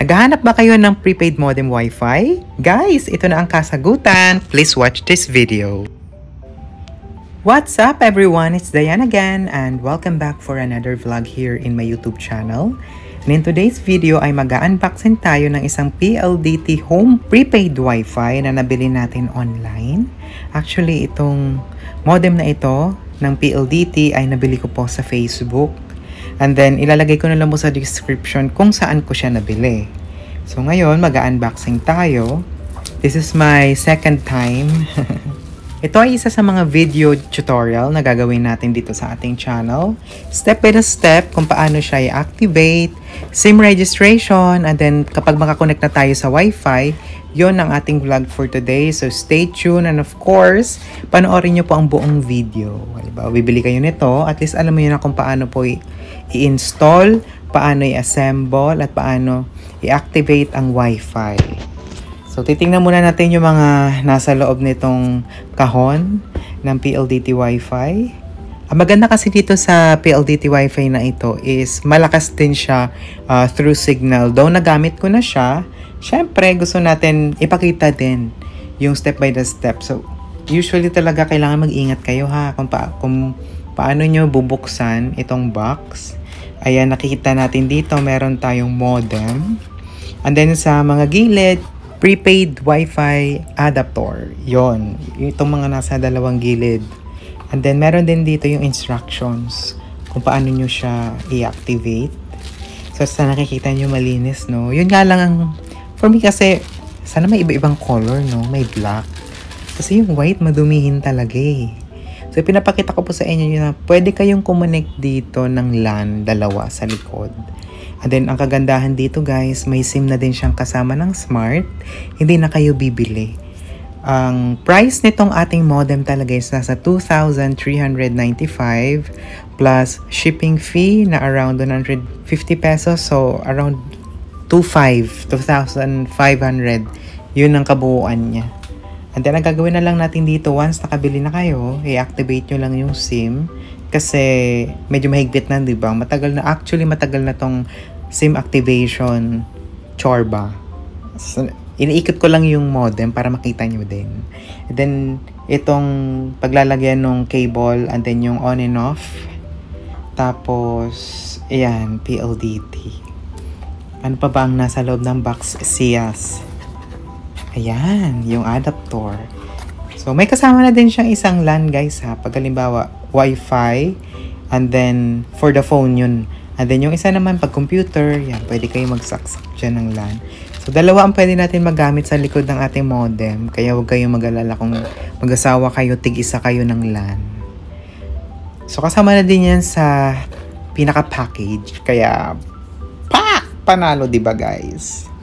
Naghahanap ba kayo ng prepaid modem Wi-Fi? Guys, ito na ang kasagutan. Please watch this video. What's up everyone? It's Diane again and welcome back for another vlog here in my YouTube channel. And in today's video ay mag-unboxing tayo ng isang PLDT home prepaid Wi-Fi na nabili natin online. Actually, itong modem na ito ng PLDT ay nabili ko po sa Facebook. And then, ilalagay ko na lang po sa description kung saan ko siya nabili. So, ngayon, mag-unboxing tayo. This is my second time. Ito ay isa sa mga video tutorial na gagawin natin dito sa ating channel. Step by step kung paano siya i-activate, SIM registration, and then kapag makakonect na tayo sa Wi-Fi, yon ang ating vlog for today. So, stay tuned and of course, panoorin nyo po ang buong video. Diba? Bibili kayo nito, at least alam mo yun na kung paano po i-install, paano i-assemble, at paano i-activate ang Wi-Fi. So, titingnan muna natin yung mga nasa loob nitong kahon ng PLDT Wi-Fi. Ang maganda kasi dito sa PLDT Wi-Fi na ito is malakas din siya through signal. Though nagamit ko na siya, syempre gusto natin ipakita din yung step by the step. So, usually talaga kailangan mag-ingat kayo ha kung paano nyo bubuksan itong box. Ayan, nakikita natin dito, meron tayong modem. And then sa mga gilid, prepaid Wi-Fi adapter. Yon, itong mga nasa dalawang gilid. And then meron din dito yung instructions kung paano nyo siya i-activate. So sa nakikita nyo malinis, no? Yun nga lang ang, for me kasi, sana may iba-ibang color, no? May black. Kasi yung white madumihin talaga eh. So, pinapakita ko po sa inyo na pwede kayong kumonek dito ng LAN, dalawa sa likod. And then, ang kagandahan dito guys, may SIM na din siyang kasama ng smart. Hindi na kayo bibili. Ang price nitong ating modem talaga is nasa 2,395 plus shipping fee na around 150 pesos. So, around 2,500. Yun ang kabuuan niya. And then, ang gagawin na lang natin dito, once nakabili na kayo, i-activate nyo lang yung SIM. Kasi, medyo mahigpit na, diba? Matagal na tong SIM activation chorba. So, iniikot ko lang yung modem para makita nyo din. And then, itong paglalagyan ng cable, and then yung on and off. Tapos, ayan, PLDT. Ano pa ba ang nasa loob ng box? Siyas. Ayan, yung adapter. So, may kasama na din siyang isang LAN guys ha. Pag halimbawa, Wi-Fi. And then, for the phone yun. And then, yung isa naman, pag computer, yan, pwede kayo magsaksak dyan ng LAN. So, dalawa ang pwede natin magamit sa likod ng ating modem. Kaya huwag kayong mag-alala kung mag-asawa kayo, tig-isa kayo ng LAN. So, kasama na din yan sa pinaka-package. Kaya, panalo, diba guys?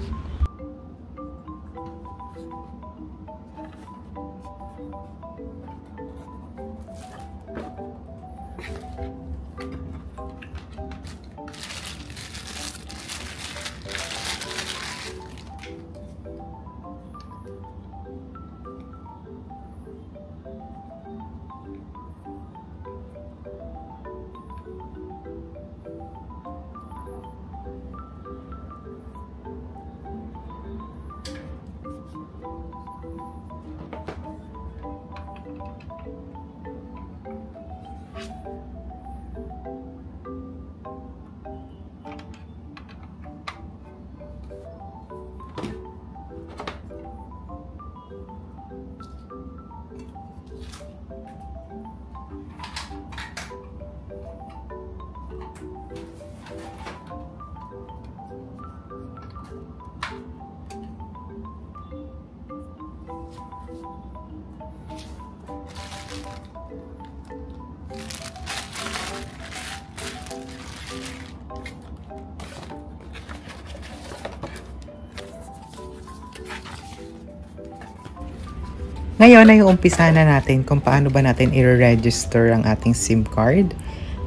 Ngayon ay umpisa na natin kung paano ba natin i-register ang ating SIM card.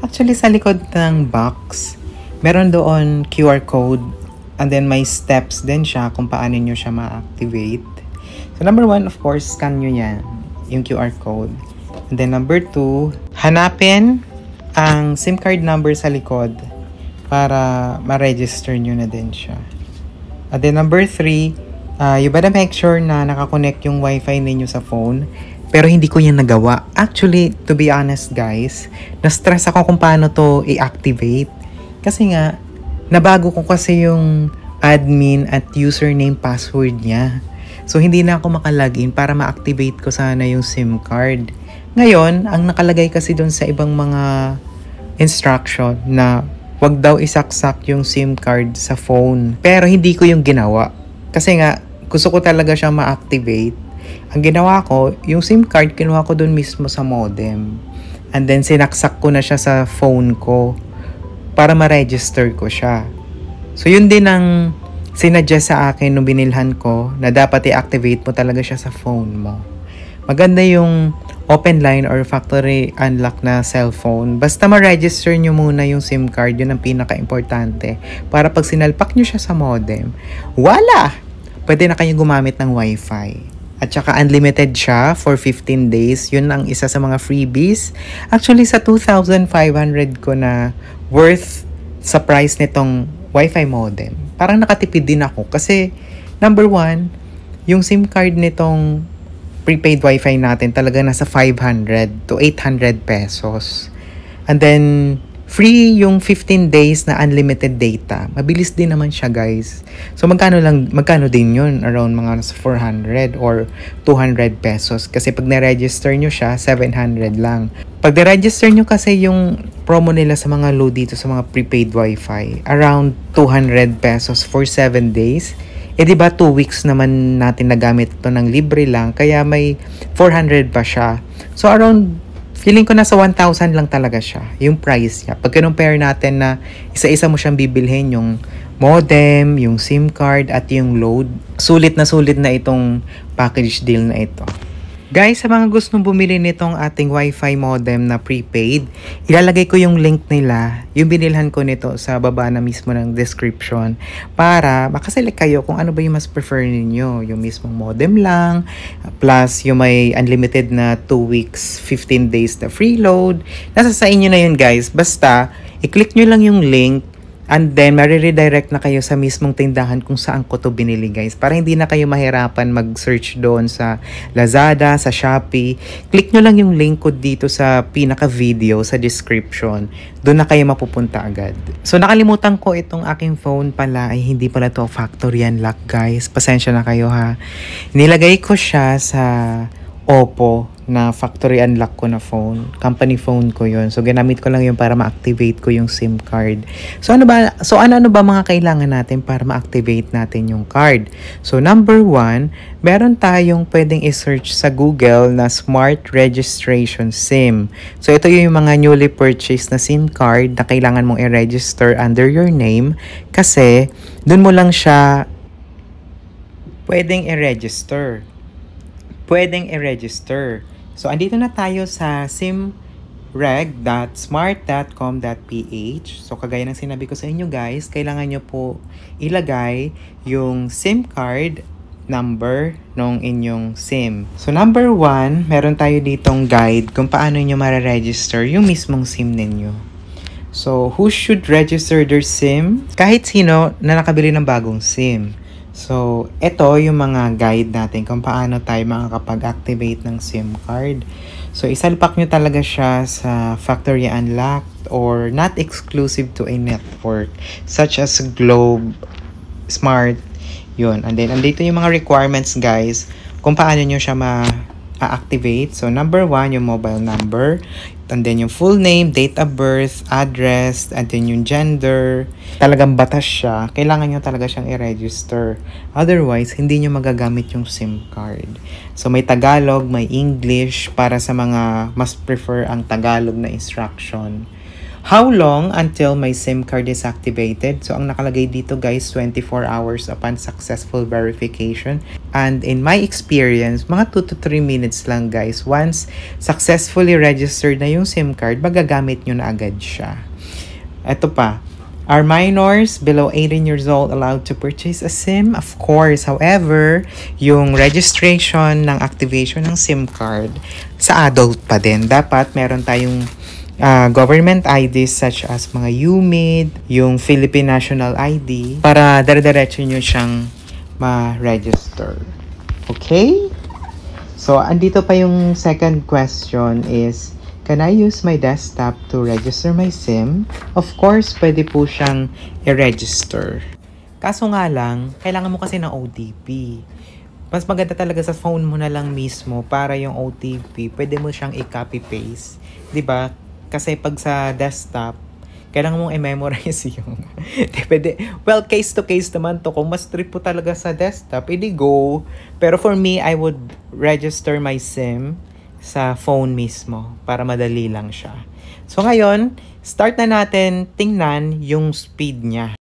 Actually, sa likod ng box, meron doon QR code and then may steps din siya kung paano nyo siya ma-activate. So, number 1, of course, scan nyo yan, yung QR code. And then number 2, hanapin ang SIM card number sa likod para ma-register nyo na din siya. And then number 3, you better make sure na nakakonect yung wifi ninyo sa phone. Pero hindi ko yan nagawa. Actually, to be honest guys, na-stress ako kung paano to i-activate. Kasi nga, nabago ko kasi yung admin at username password niya. So, hindi na ako makalagin para ma-activate ko sana yung SIM card. Ngayon, ang nakalagay kasi doon sa ibang mga instruction na wag daw isaksak yung SIM card sa phone. Pero hindi ko yung ginawa. Kasi nga, gusto ko talaga siya ma-activate. Ang ginawa ko, yung SIM card, kinuha ko doon mismo sa modem. And then, sinaksak ko na siya sa phone ko para ma-register ko siya. So, yun din ang sinadjust sa akin nung binilhan ko na dapat i-activate mo talaga siya sa phone mo. Maganda yung open line or factory unlock na cellphone. Basta ma-register nyo muna yung SIM card, yun ang pinaka-importante. Para pag sinalpak nyo siya sa modem, wala! Pwede na kayo gumamit ng wifi. At saka unlimited siya for 15 days. Yun ang isa sa mga freebies. Actually, sa 2,500 ko na worth sa price nitong wifi modem, parang nakatipid din ako. Kasi, number 1, yung SIM card nitong prepaid wifi natin talaga nasa 500 to 800 pesos. And then, free yung 15 days na unlimited data. Mabilis din naman siya, guys. So, magkano din yun? Around mga 400 or 200 pesos. Kasi pag na-register nyo siya, 700 lang. Pag na-register nyo kasi yung promo nila sa mga load dito sa mga prepaid wifi, around 200 pesos for 7 days. Eh, di ba 2 weeks naman natin nagamit ito ng libre lang, kaya may 400 pa siya. So, around, feeling ko nasa 1,000 lang talaga siya, yung price niya. Pag compare natin na isa-isa mo siyang bibilhin, yung modem, yung SIM card, at yung load, sulit na itong package deal na ito. Guys, sa mga gustong bumili nitong ating wifi modem na prepaid, ilalagay ko yung link nila, yung binilhan ko nito sa baba na mismo ng description para makaselect kayo kung ano ba yung mas prefer ninyo. Yung mismong modem lang, plus yung may unlimited na 2 weeks, 15 days na free load. Nasa sa inyo na yun guys. Basta, i-click nyo lang yung link. And then, mariredirect na kayo sa mismong tindahan kung saan ko to binili guys. Para hindi na kayo mahirapan mag-search doon sa Lazada, sa Shopee. Click nyo lang yung link ko dito sa pinaka-video, sa description. Doon na kayo mapupunta agad. So, nakalimutan ko itong aking phone pala. Ay, hindi pala to factory unlock guys. Pasensya na kayo ha. Nilagay ko siya sa Oppo na factory unlock ko na phone. Company phone ko yun. So, ginamit ko lang yun para ma-activate ko yung SIM card. So, ano ba mga kailangan natin para ma-activate natin yung card? So, number 1, meron tayong pwedeng i-search sa Google na Smart Registration SIM. So, ito yung mga newly purchased na SIM card na kailangan mong i-register under your name kasi dun mo lang siya pwedeng i-register. So, andito na tayo sa simreg.smart.com.ph. So, kagaya ng sinabi ko sa inyo guys, kailangan nyo po ilagay yung SIM card number ng inyong SIM. So, number 1, meron tayo ditong guide kung paano nyo mara-register yung mismong SIM ninyo. So, who should register their SIM? Kahit sino na nakabili ng bagong SIM. So, ito yung mga guide natin kung paano tayo makakapag-activate ng SIM card. So, isalpak nyo talaga siya sa factory unlocked or not exclusive to a network such as Globe, Smart, yun. And then, andito yung mga requirements guys kung paano nyo siya ma-activate. So, number 1, yung mobile number. And then yung full name, date of birth, address, and then yung gender. Talagang batas siya. Kailangan nyo talaga siyang i-register. Otherwise, hindi nyo magagamit yung SIM card. So, may Tagalog, may English para sa mga mas prefer ang Tagalog na instruction. How long until my SIM card is activated? So, ang nakalagay dito guys, 24 hours upon successful verification. And in my experience, mga 2 to 3 minutes lang guys. Once successfully registered na yung SIM card, magagamit nyo na agad siya. Ito pa. Are minors below 18 years old allowed to purchase a SIM? Of course. However, yung registration ng activation ng SIM card sa adult pa din. Dapat meron tayong government IDs such as mga UMID, yung Philippine National ID, para dire-diretso nyo siyang ma-register. Okay? So, andito pa yung second question is, can I use my desktop to register my SIM? Of course, pwede po siyang i-register. Kaso nga lang, kailangan mo kasi ng OTP. Mas maganda talaga sa phone mo na lang mismo para yung OTP, pwede mo siyang i-copy-paste. 'Di ba? Kasi pag sa desktop, kailangan mong i-memorize yung... Di pwede. Well, case to case naman to. Kung mas trip po talaga sa desktop, edi go. Pero for me, I would register my SIM sa phone mismo para madali lang siya. So ngayon, start na natin tingnan yung speed niya.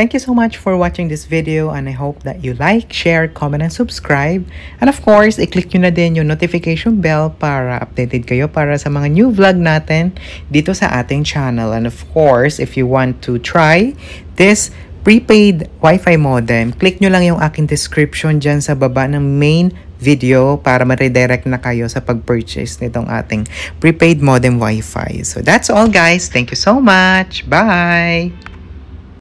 thank you so much for watching this video and I hope that you like, share, comment, and subscribe. And of course, i-click nyo na din yung notification bell para updated kayo para sa mga new vlog natin dito sa ating channel. And of course, if you want to try this prepaid Wi-Fi modem, click nyo lang yung aking description dyan sa baba ng main video para ma-redirect na kayo sa pag-purchase nitong ating prepaid modem Wi-Fi. So that's all guys. Thank you so much. Bye!